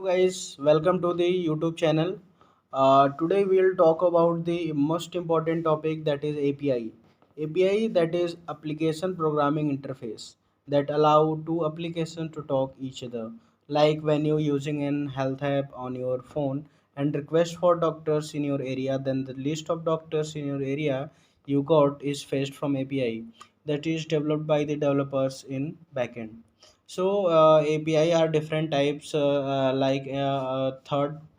Guys, welcome to the YouTube channel. Today we'll talk about the most important topic, that is API. API, that is application programming interface, that allow two applications to talk each other. Like when you're using an health app on your phone and request for doctors in your area, then the list of doctors in your area you got is fetched from API, that is developed by the developers in backend. So API are different types, third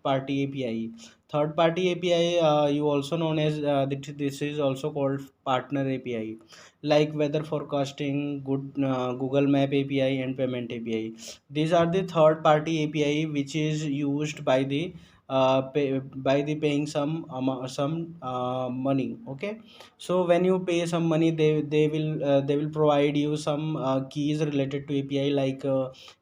party API. Third party API, you also known as this is also called partner API, like weather forecasting, Google Map API, and payment API. These are the third party API which is used by the paying some money. Okay, so when you pay some money, they will provide you some keys related to API, like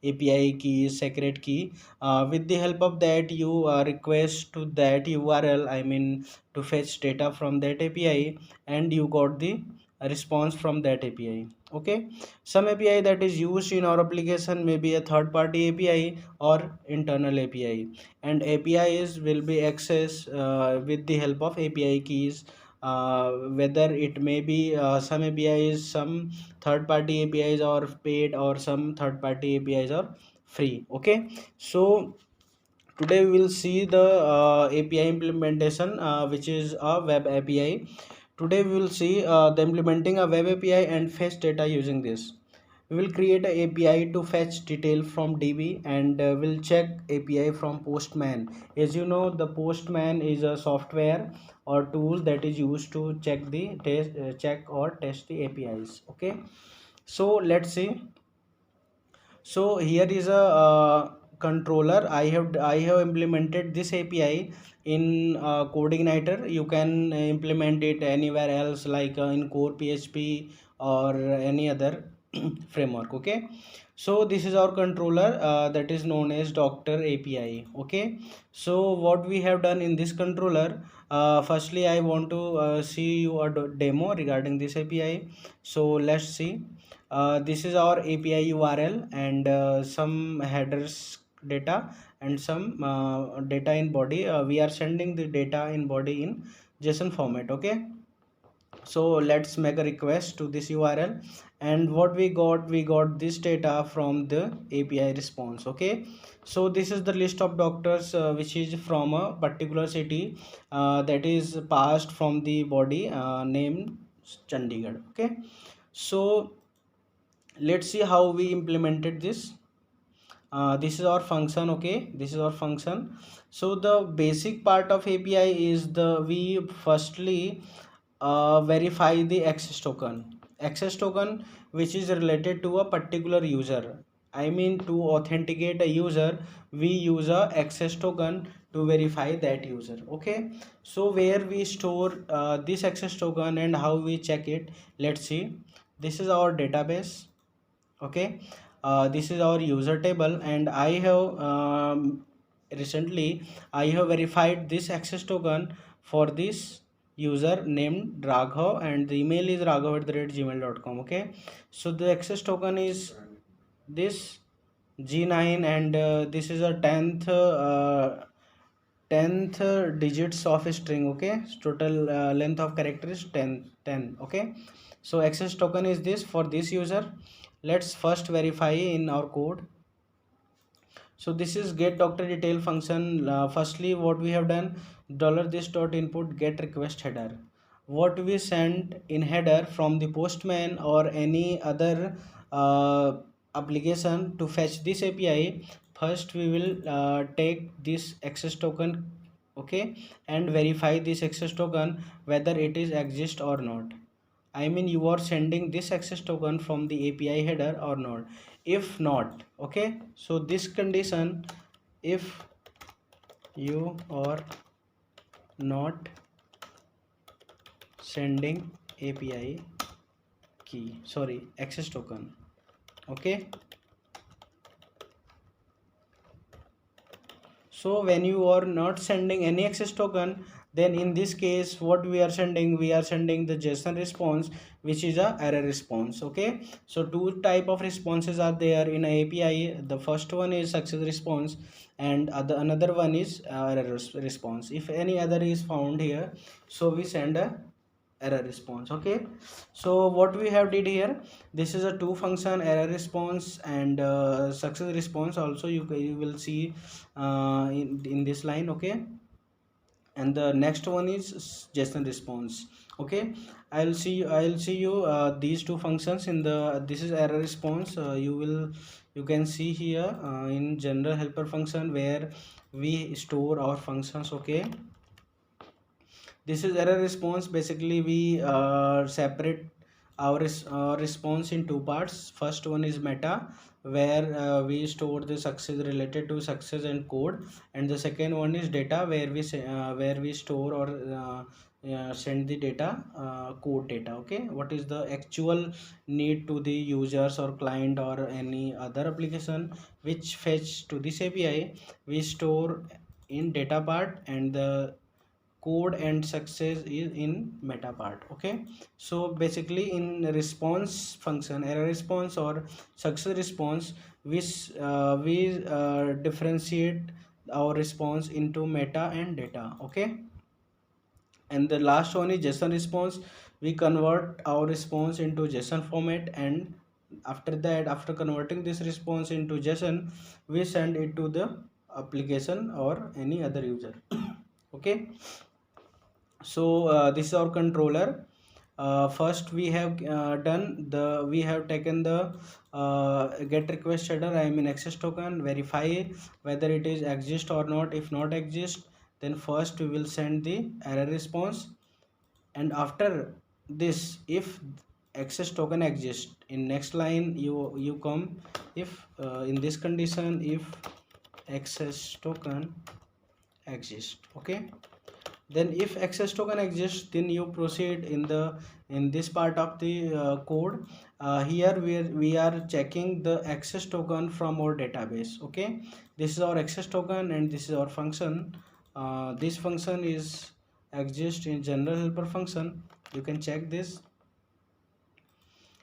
API keys, secret key. With the help of that, you request to that URL, I mean, to fetch data from that API, and you got the response from that API. Okay, some API that is used in our application may be a third party API or internal API, and APIs will be accessed with the help of API keys. Whether it may be some APIs, some third party APIs are paid, or some third party APIs are free. Okay, so today we will see the API implementation, which is a web API. Today we will see the implementing a web API and fetch data using this. We will create a API to fetch detail from DB, and we'll check API from Postman. As you know, the Postman is a software or tool that is used to check or test the APIs. Okay, so let's see. So here is a controller. I have implemented this API in CodeIgniter. You can implement it anywhere else, like in core PHP or any other framework. Okay, so this is our controller, that is known as Doctor API. Okay, so what we have done in this controller, firstly I want to see you a demo regarding this API. So let's see. This is our API URL, and some headers data, and some data in body. We are sending the data in body in JSON format. Okay, so let's make a request to this URL, and what we got this data from the API response. Okay, so this is the list of doctors which is from a particular city, that is passed from the body named Chandigarh. Okay, so let's see how we implemented this. This is our function. Okay, this is our function. So the basic part of API is the we firstly verify the access token which is related to a particular user. I mean, to authenticate a user, we use a access token to verify that user. Okay, so where we store this access token and how we check it, let's see. This is our database. Okay, this is our user table, and I have recently I have verified this access token for this user named Raghav, and the email is raghav@gmail.com. Okay, so the access token is this G9, and this is a 10th digits of a string. Okay, total length of character is 10. Okay, so access token is this for this user. Let's first verify in our code. So this is get doctor detail function. Firstly, what we have done, dollar this dot input get request header. What we send in header from the postman or any other uh, application to fetch this API. First we will take this access token. Okay, and verify this access token whether it is exist or not. I mean, you are sending this access token from the API header or not. If not, okay, so this condition, if you are not sending API key, sorry, access token. Okay, So when you are not sending any access token, then in this case what we are sending, we are sending the JSON response, which is a error response. Okay, so two type of responses are there in a API. The first one is success response, and another one is error response. If any other is found here, so we send a error response. Okay, so what we have did here, this is a two function, error response and success response. Also you will see in this line. Okay, and the next one is JSON response. Okay, I'll see you these two functions in the, this is error response. You can see here in general helper function where we store our functions. Okay, this is error response. Basically we separate our response in two parts. First one is meta, where we store the success related to success and code, and the second one is data, where we say, where we store or send the data, code data. Okay, what is the actual need to the users or client or any other application which fetch to this API, we store in data part, and the code and success is in meta part. Okay, so basically in response function, error response or success response, we differentiate our response into meta and data. Okay, and the last one is JSON response. We convert our response into JSON format, and after that, after converting this response into JSON, we send it to the application or any other user. Okay, so this is our controller. First we have done the, we have taken the get request header, I mean access token, verify whether it is exist or not. If not exist, then first we will send the error response, and after this, if access token exists, in next line you come, if in this condition, if access token exists. Okay, then if access token exists, then you proceed in the, in this part of the code. Here we are checking the access token from our database. Okay, this is our access token and this is our function. This function is exist in general helper function. You can check this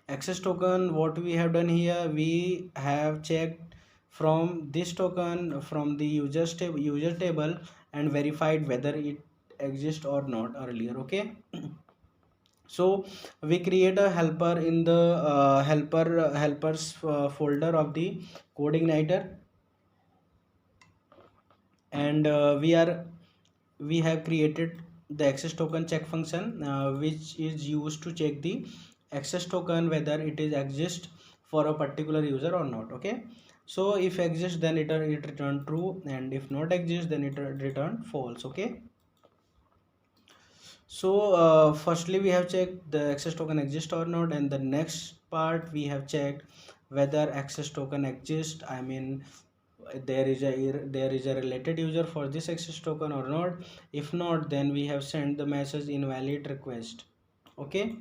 access token. What we have done here, we have checked from this token from the user table and verified whether it exists or not earlier. Okay, so we create a helper in the helpers folder of the CodeIgniter, and we have created the access token check function, which is used to check the access token whether it is exist for a particular user or not. Okay, so if exists, then it return true, and if not exist, then it return false. Okay, so firstly we have checked the access token exists or not, and the next part we have checked whether access token exists, I mean there is a related user for this access token or not. If not, then we have sent the message invalid request. Okay,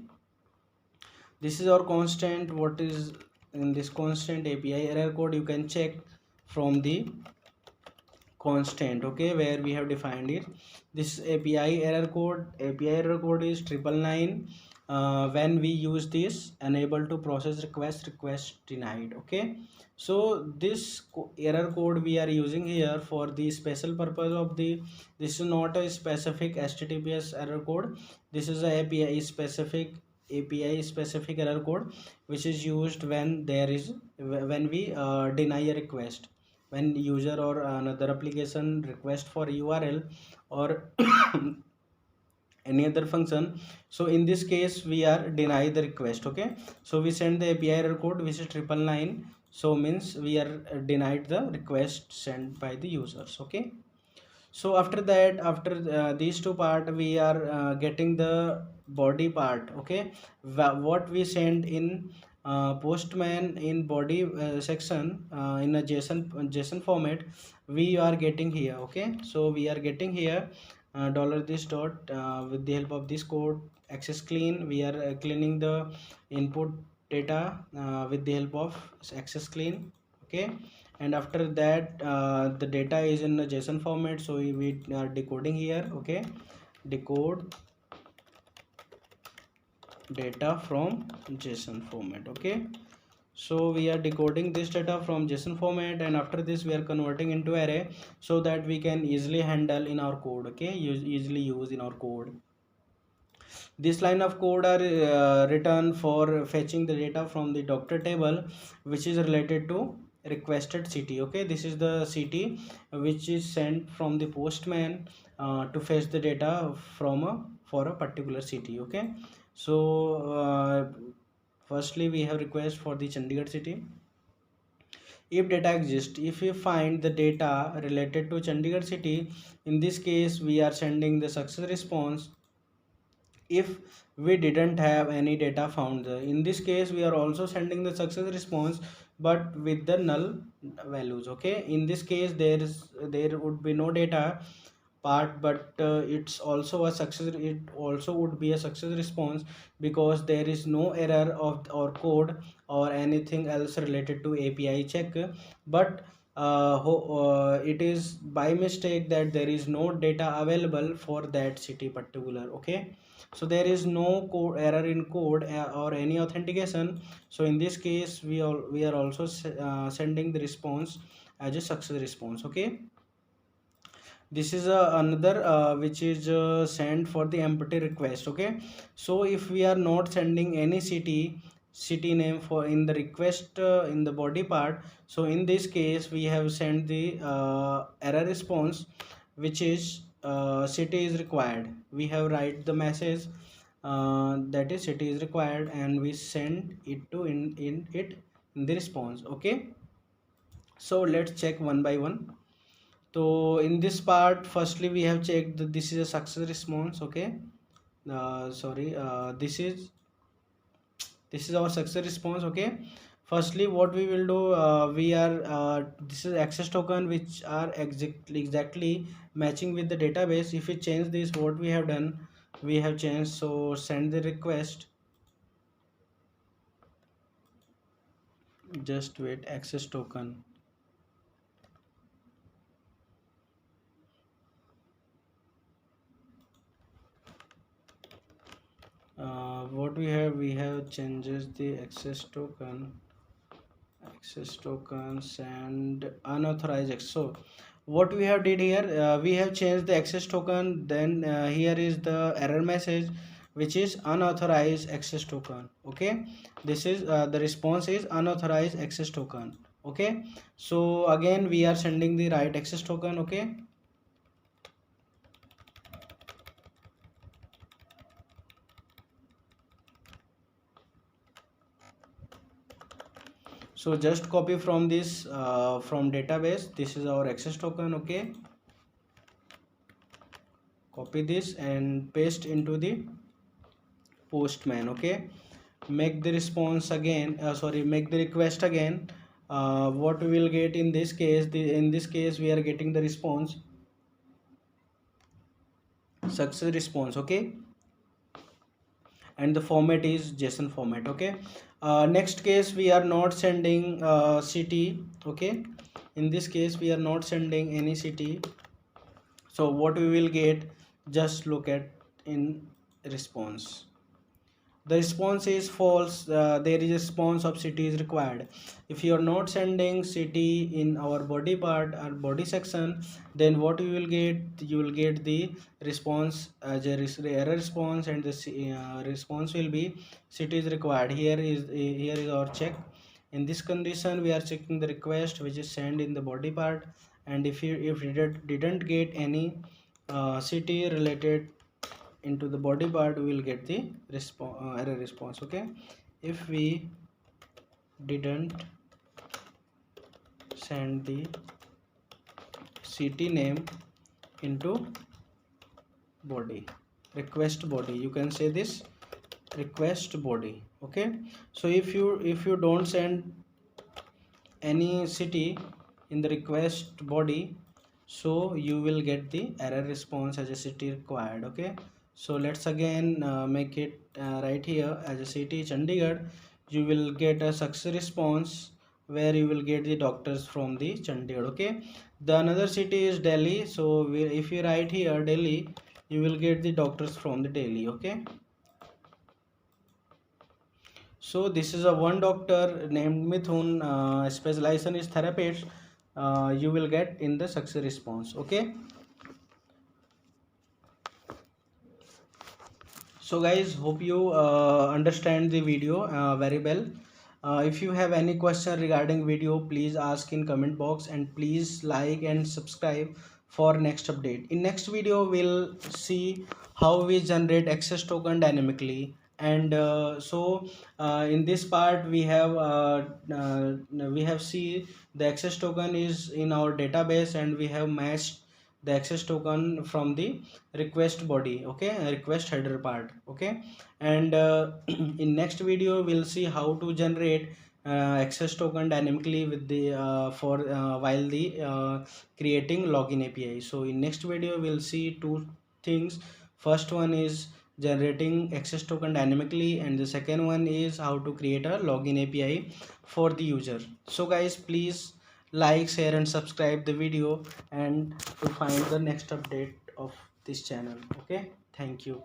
this is our constant. What is in this constant API error code, you can check from the constant. Okay, where we have defined it. This API error code is 999. When we use this, unable to process request denied. Okay, so this error code we are using here for the special purpose of the, this is not a specific HTTPS error code. This is a API specific error code, which is used when there is, when we deny a request, when user or another application request for URL or any other function. So in this case we are deny the request. Okay, so we send the API error code, which is 999. So means we are denied the request sent by the users. Okay, so after that, after these two part, we are getting the body part. Okay, what we send in postman in body section in a JSON format, we are getting here. Okay, so we are getting here dollar this dot, with the help of this code access clean, we are cleaning the input data with the help of access clean. Okay, and after that the data is in a JSON format, so we are decoding here. Okay, decode data from JSON format. Okay, so we are decoding this data from JSON format, and after this we are converting into array so that we can easily handle in our code. Okay, easily use in our code. This line of code are written for fetching the data from the doctor table, which is related to requested city. Okay, this is the city which is sent from the postman to fetch the data from for a particular city. Okay, so firstly we have request for the Chandigarh city. If data exists, if we find the data related to Chandigarh city, in this case we are sending the success response. If we didn't have any data found there, in this case we are also sending the success response but with the null values. Okay, in this case there would be no data part, but it's also a success, it also would be a success response because there is no error of our code or anything else related to API check. But it is by mistake that there is no data available for that city particular. Okay, so there is no code error in code or any authentication, so in this case we are also sending the response as a success response. Okay, this is another which is sent for the empty request. Okay, so if we are not sending any city name for in the request in the body part, so in this case we have sent the error response which is city is required. We have write the message that is city is required, and we send it to in the response. Okay, so let's check one by one. So in this part, firstly we have checked that this is a success response. Okay, sorry, this is our success response. Okay, firstly what we will do, we are this is access token which are exactly matching with the database. If we change this, what we have done, we have changed, so send the request, just wait, access token. What we have changes the access tokens and unauthorized access. So what we have did here, we have changed the access token, then here is the error message which is unauthorized access token. Okay, this is the response is unauthorized access token. Okay, so again we are sending the right access token. Okay, so just copy from this from database, this is our access token. Okay, copy this and paste into the postman. Okay, make the response again, sorry, make the request again. What we will get in this case, in this case we are getting the response success response. Okay, and the format is JSON format. Okay, next case we are not sending city. Okay, in this case we are not sending any city, so what we will get, just look at in response, the response is false. There is a response of city is required. If you are not sending city in our body part or body section, then what you will get, you will get the response as a error response, and the response will be city is required. Here is our check. In this condition we are checking the request which is sent in the body part, and if you didn't get any city related into the body part, we will get the error response. Okay, if we didn't send the city name into body, request body, you can say this request body. Okay, so if you don't send any city in the request body, so you will get the error response as a city required. Okay, so let's again make it right here as a city Chandigarh. You will get a success response where you will get the doctors from the Chandigarh. Okay, the another city is Delhi. So if you write here Delhi, you will get the doctors from the Delhi. Okay, so this is a one doctor named Mithun, specialization is therapist. You will get in the success response. Okay, so guys, hope you understand the video very well. If you have any question regarding video, please ask in comment box, and please like and subscribe for next update. In next video we'll see how we generate access token dynamically. And in this part we have see the access token is in our database, and we have matched the access token from the request body. Okay, request header part. Okay, and in next video we'll see how to generate access token dynamically with the for while the creating login API. So in next video we'll see two things. First one is generating access token dynamically, and the second one is how to create a login API for the user. So guys, please like, share and subscribe the video, and to find the next update of this channel. Okay, thank you.